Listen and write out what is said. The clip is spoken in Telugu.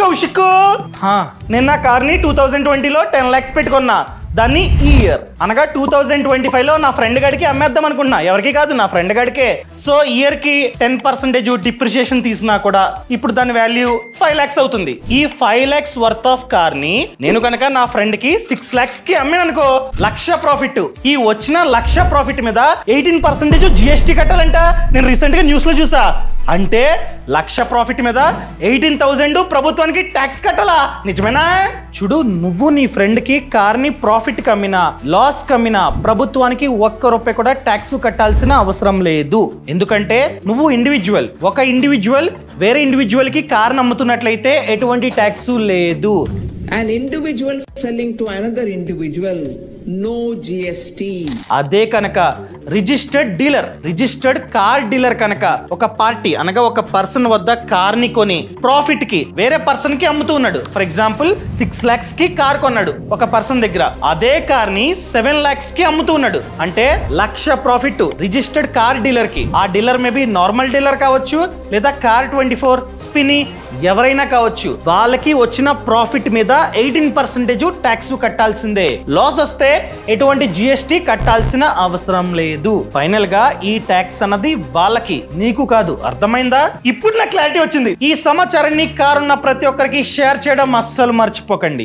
కౌశిక్ నేను నా కార్ని 2020లో 10 lakhs పెట్టుకున్నా. దాన్ని ఈ ఇయర్ అనగా 2025లో నా ఫ్రెండ్ గడికి అమ్మేద్దాం అనుకున్నా. ఎవరికి కాదు, నా ఫ్రెండ్ గడికే. సో ఇయర్ కి 10% డిప్రిషియేషన్ తీసినా కూడా ఇప్పుడు దాని వాల్యూ 5 lakhs అవుతుంది. ఈ 5 lakhs వర్త్ ఆఫ్ కార్ ని నేను కనుక నా ఫ్రెండ్ కి 6 lakhs కి అమ్మాను అనుకో, 1,00,000 ప్రాఫిట్. ఈ వచ్చిన 1,00,000 ప్రాఫిట్ మీద 18% GST కట్టాలంట. నేను రీసెంట్ గా న్యూస్ లో చూసా. అంటే 1,00,000 ప్రాఫిట్ మీద 18,000 ప్రభుత్వానికి ట్యాక్స్ కట్టాలా? నిజమేనా? చూడు, నువ్వు నీ ఫ్రెండ్ కి కార్ ని ప్రాఫిట్ కమ్మినా లాస్ కమ్మినా ప్రభుత్వానికి ₹1 కూడా ట్యాక్స్ కట్టాల్సిన అవసరం లేదు. ఎందుకంటే నువ్వు ఇండివిజువల్. ఒక ఇండివిజువల్ వేరే ఇండివిజువల్ కి కార్ అమ్ముతున్నట్లయితే ఎటువంటి ట్యాక్స్ లేదు. An individual selling to another individual, no GST. అదే కనుక రిజిస్టర్డ్ కార్ డీలర్ కనుక ఒక పార్టీ అనగా ఒక పర్సన్ వద్ద కార్ ని కొని ప్రాఫిట్ కి వేరే పర్సన్ కి అమ్ముతూ ఉన్నాడు. ఫర్ ఎగ్జాంపుల్ 6 lakhs కి కార్ కొన్నాడు ఒక పర్సన్ దగ్గర. అదే కార్ ని 7 lakhs కి అమ్ముతూ ఉన్నాడు. అంటే 1,00,000 ప్రాఫిట్ రిజిస్టర్డ్ కార్ డీలర్ కి. ఆ డీలర్ మేబీ నార్మల్ డీలర్ కావచ్చు, లేదా కార్ 24 స్పిని ఎవరైనా కావచ్చు. వాళ్ళకి వచ్చిన ప్రాఫిట్ మీద 18% ట్యాక్స్ కట్టాల్సిందే. లాస్ వస్తే ఎటువంటి GST కట్టాల్సిన అవసరం లేదు. ఫైనల్ గా ఈ ట్యాక్స్ అన్నది వాళ్ళకి, నీకు కాదు. అర్థమైందా? ఇప్పుడు నాకు క్లారిటీ వచ్చింది. ఈ సమాచారాన్ని కారున్న ప్రతి ఒక్కరికి షేర్ చేయడం అస్సలు మర్చిపోకండి.